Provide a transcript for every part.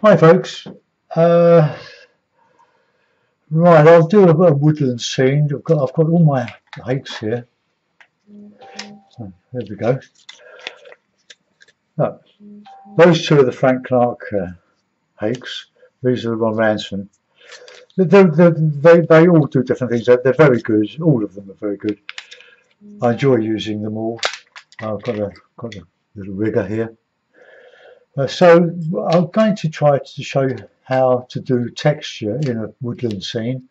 Hi folks, uh, right, I'll do a woodland scene. I've got all my hakes here. So, there we go. Look, those two are the Frank Clark hakes. These are the Ron Ranson. They all do different things. They're very good. All of them are very good. I enjoy using them all. I've got a little rigger here. So I'm going to try to show you how to do texture in a woodland scene.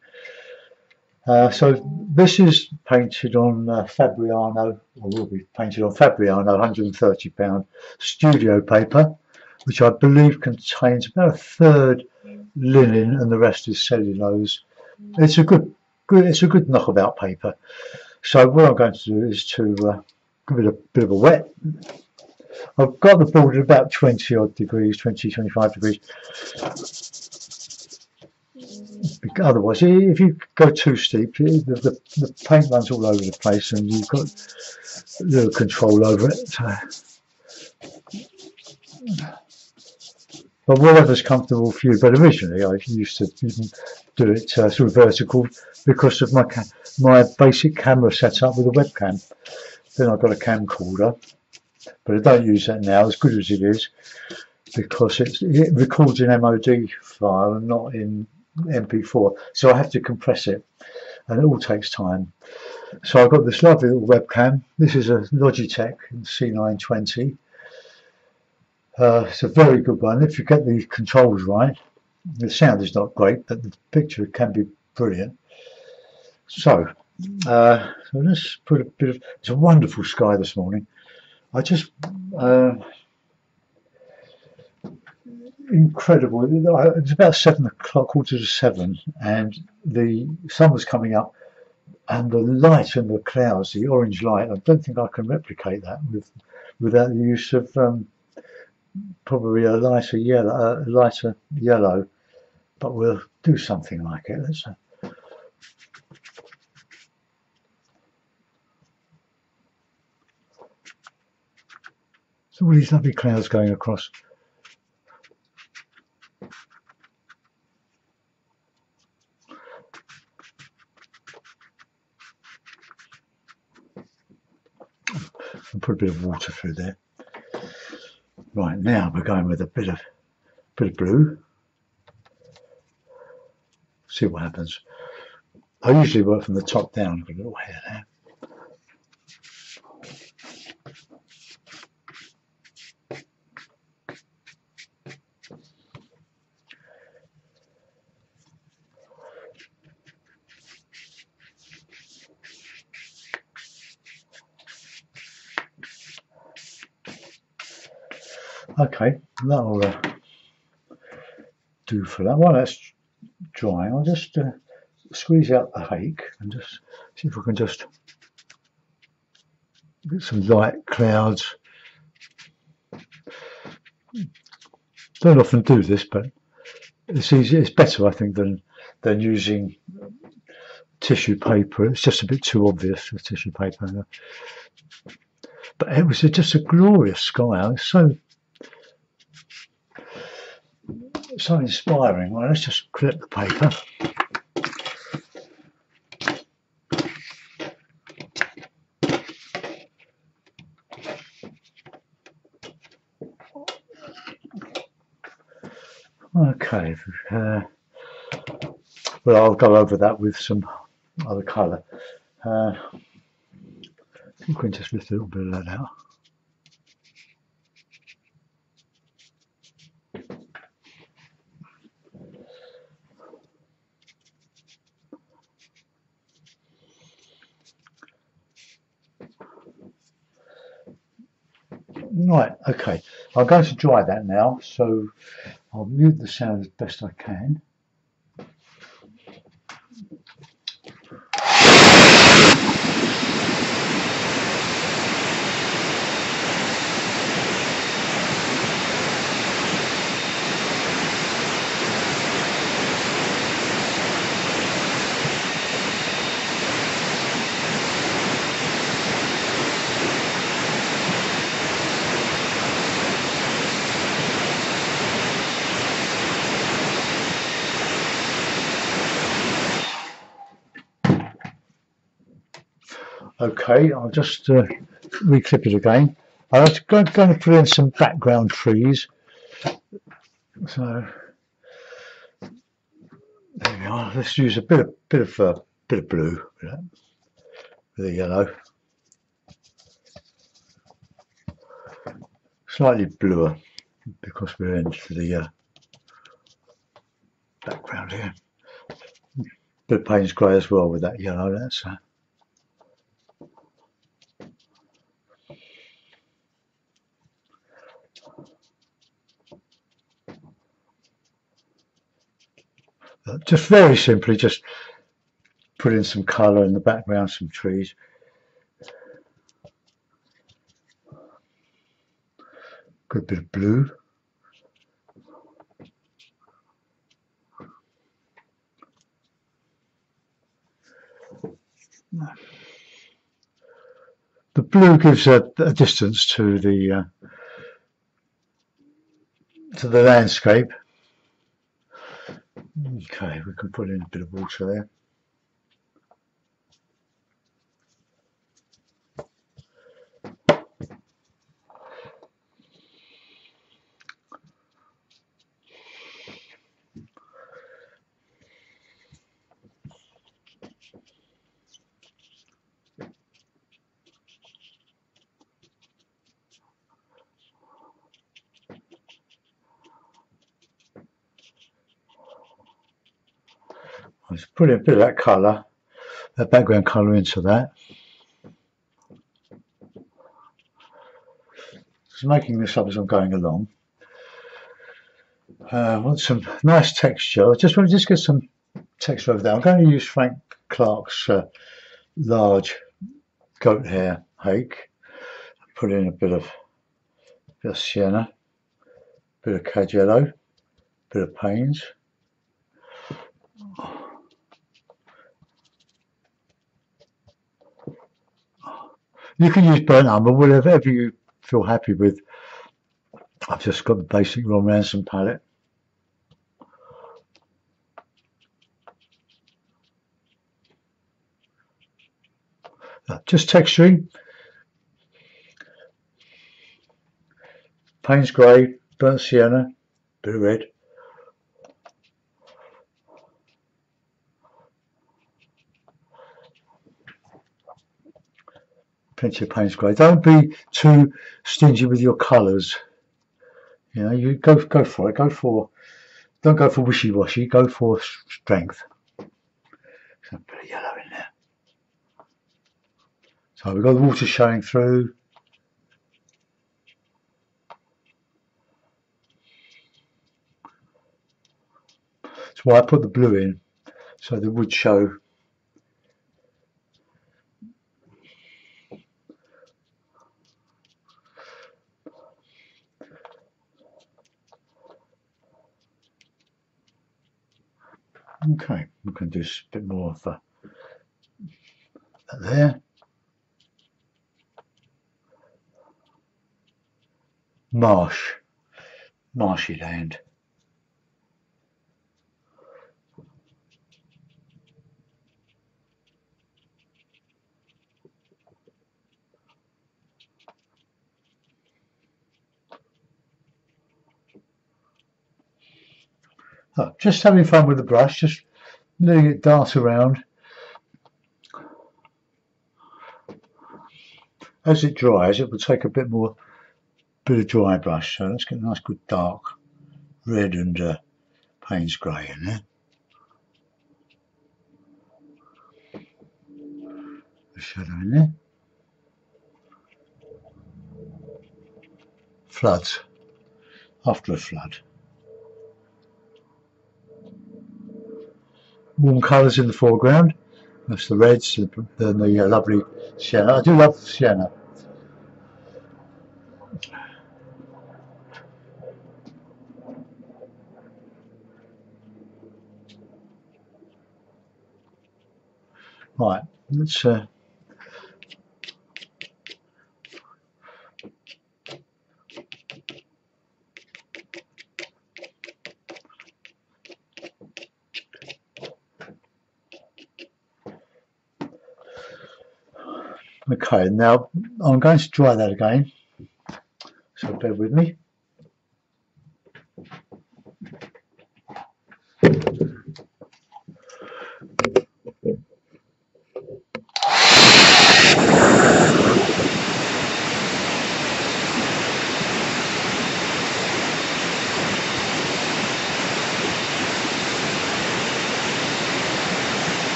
So this is painted on Fabriano, or will be painted on Fabriano 130-pound studio paper, which I believe contains about a third linen and the rest is cellulose. It's a good knockabout paper. So what I'm going to do is to give it a bit of a wet. I've got the board at about 20 odd degrees, 20-25 degrees. Otherwise, if you go too steep, the paint runs all over the place and you've got little control over it. So, but whatever's comfortable for you. But originally, I used to do it sort of vertical because of my basic camera setup with a webcam. Then I've got a camcorder, but I don't use that now, as good as it is, because it records in MOD file and not in MP4, so I have to compress it, and it all takes time. So I've got this lovely little webcam. This is a Logitech C920. It's a very good one if you get the controls right. The sound is not great, but the picture can be brilliant. So let's put a bit of. It's a wonderful sky this morning. I just incredible. It was about 7 o'clock, quarter to 7, and the sun was coming up, and the light and the clouds, the orange light. I don't think I can replicate that without the use of probably a lighter yellow. But we'll do something like it. Let's. So all these lovely clouds going across. And put a bit of water through there. Right, now we're going with a bit of blue. See what happens. I usually work from the top down. I've got a little hair there. Okay, that'll do for that. While that's drying, I'll just squeeze out the hake and just see if I can just get some light clouds. Don't often do this, but it's easy. It's better, I think, than using tissue paper. It's just a bit too obvious with tissue paper. But it was just a glorious sky. It's so inspiring. Well, let's just clip the paper. Okay, well, I'll go over that with some other colour. We can just lift a little bit of that out. Right, okay, I'm going to dry that now, so I'll mute the sound as best I can. Okay, I'll just reclip it again. I was going to put in some background trees. So there we are. Let's use a bit of blue with the yellow, slightly bluer because we're into the background here. Bit of Payne's grey as well with that yellow. That's just very simply, just put in some colour in the background, some trees. Good bit of blue. The blue gives a distance to the landscape. Okay, we can put in a bit of water there. Let's put in a bit of that colour, that background colour into that. Just making this up as I'm going along. I want some nice texture. I just want to get some texture over there. I'm going to use Frank Clark's large goat hair hake. Put in a bit of sienna, bit of cad yellow, bit of Payne's. You can use burnt umber, whatever you feel happy with. I've just got the basic Ron Ransom palette. Just texturing. Payne's grey, burnt sienna, bit of red. Plenty of Payne's grey. Don't be too stingy with your colours. You know, you go for it. Don't go for wishy-washy. Go for strength. So a bit of yellow in there. So we've got the water showing through. That's why I put the blue in, so the wood show. Okay, we can do a bit more of that there. Marshy land. Oh, just having fun with the brush, just letting it dart around. As it dries, it will take a bit of dry brush. So let's get a nice good dark red and Payne's grey in there. A shadow in there. Floods. After a flood. Warm colours in the foreground. That's the reds and the lovely sienna. I do love sienna. Right, let's Okay, now I'm going to dry that again, so bear with me.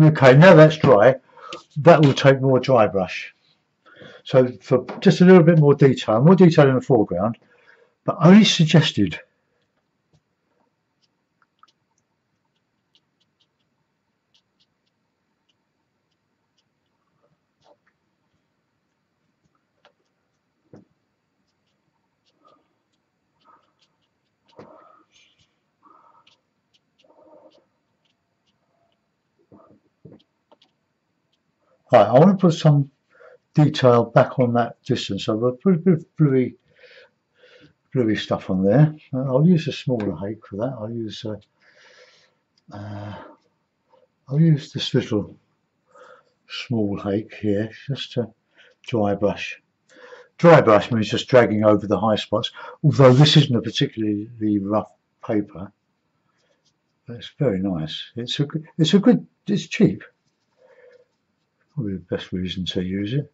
Okay, now that's dry, that will take more dry brush. So for just a little bit more detail in the foreground, but only suggested. Right, I want to put some detail back on that distance, so we'll put a bit of bluey stuff on there. I'll use a smaller hake for that. I'll use this little small hake here, just to dry brush. Dry brush means just dragging over the high spots, although this isn't a particularly rough paper. But it's very nice. It's cheap. Probably the best reason to use it.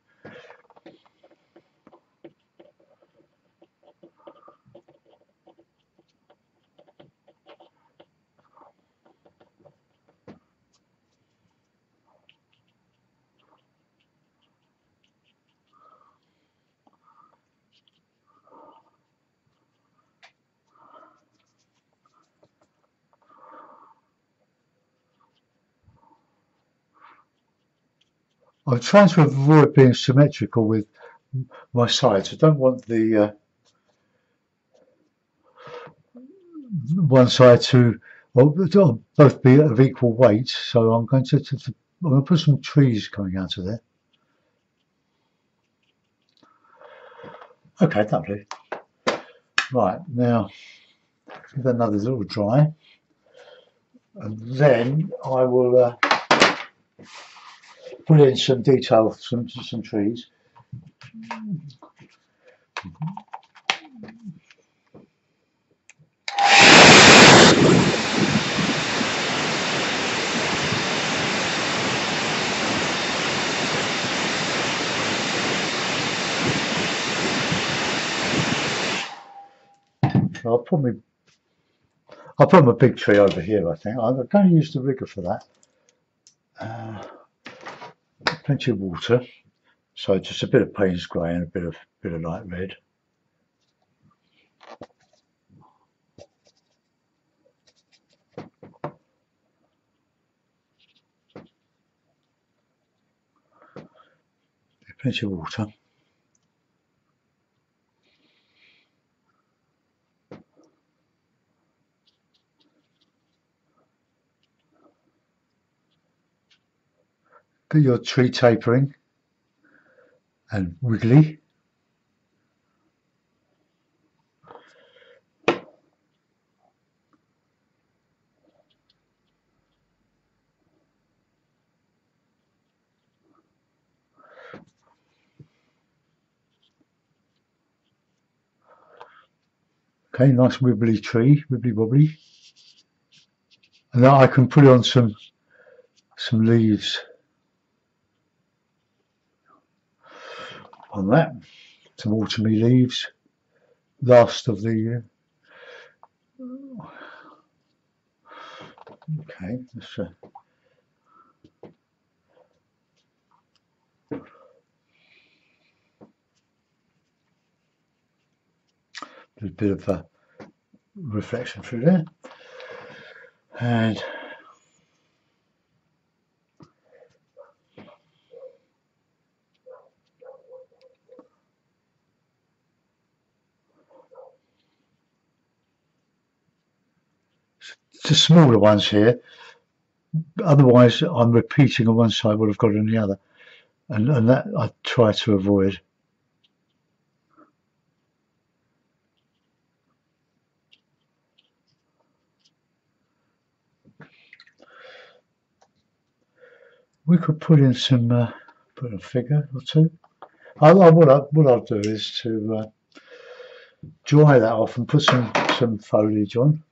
I'm trying to avoid being symmetrical with my sides. I don't want the one side to both be of equal weight. So I'm going to put some trees coming out of there. Okay, lovely. Right, now give that another little dry, and then I will put in some detail, some trees. I'll put my big tree over here. I think I'm going to use the rigger for that. Plenty of water, so just a bit of Payne's grey and a bit of light red. Plenty of water. Get your tree tapering and wiggly. Okay, nice wibbly tree, wibbly wobbly. And now I can put on some leaves on that, some autumny leaves, last of the year. Okay, let's do a bit of reflection through there, and the smaller ones here. Otherwise, I'm repeating on one side what I've got on the other. and that I try to avoid. We could put in some, put a figure or two. What I'll do is to dry that off and put some foliage on.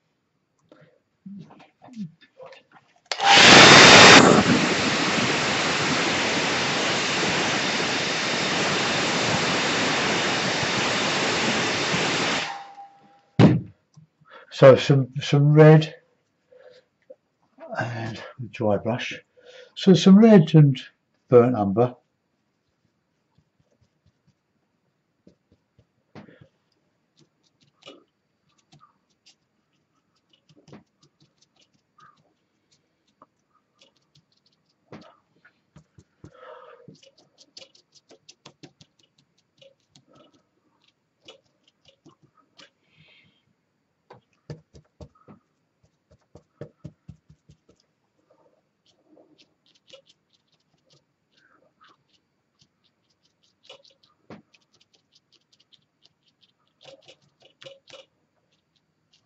So some red and dry brush. So some red and burnt umber.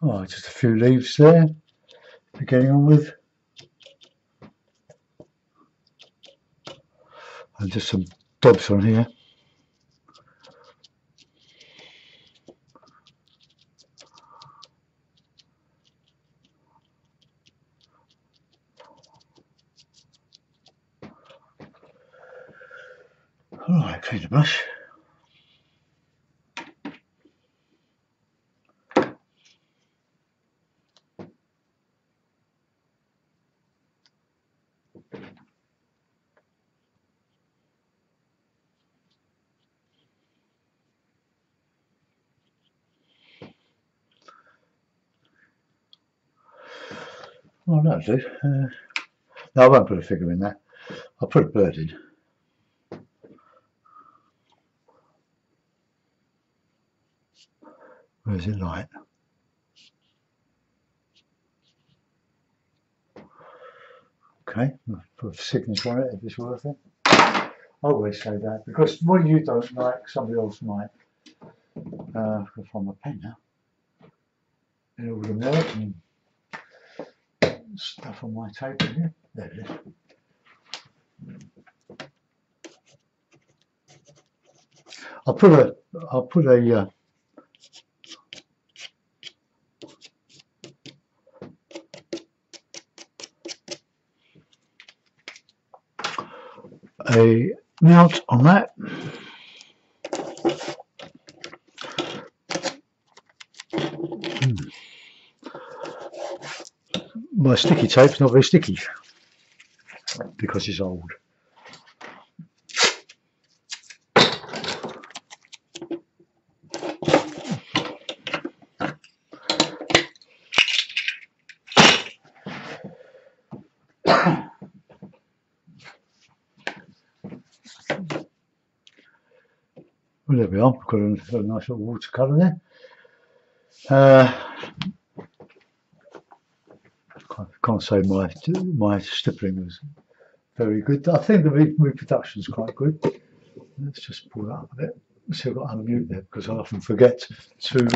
Oh, just a few leaves there to getting on with. And just some dobs on here. Alright, clean the brush. Oh, that'll do. No, I won't put a figure in that. I'll put a bird in. Where's it light? Okay, I'll put a signature on it if it's worth it. I always say that because what you don't like, somebody else might. I've got to find my pen now. And all the notes and stuff on my table here. There it is. I'll put a mount on that. My sticky tape's not very sticky because it's old. Well, there we are. We've got a nice little watercolour there. Can't say my stippling was very good. I think the reproduction is quite good. Let's just pull that up a bit. See, I've got to unmute there because I often forget to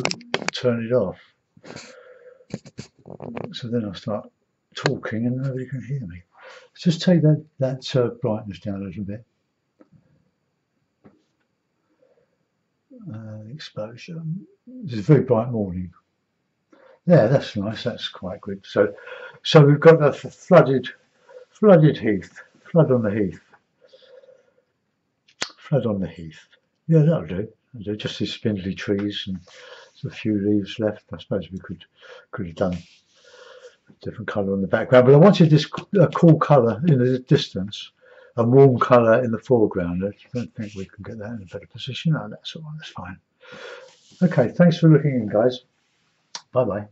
turn it off. So then I start talking and nobody can hear me. Let's just take that brightness down a little bit. Exposure. It's a very bright morning. Yeah, that's nice. That's quite good. So we've got a flooded heath. Flood on the heath. Flood on the heath. Yeah, that'll do. Just these spindly trees and a few leaves left. I suppose we could have done a different colour on the background, but I wanted this cool colour in the distance, a warm colour in the foreground. I don't think we can get that in a better position. No, that's all right. That's fine. Okay, thanks for looking in, guys. Bye bye.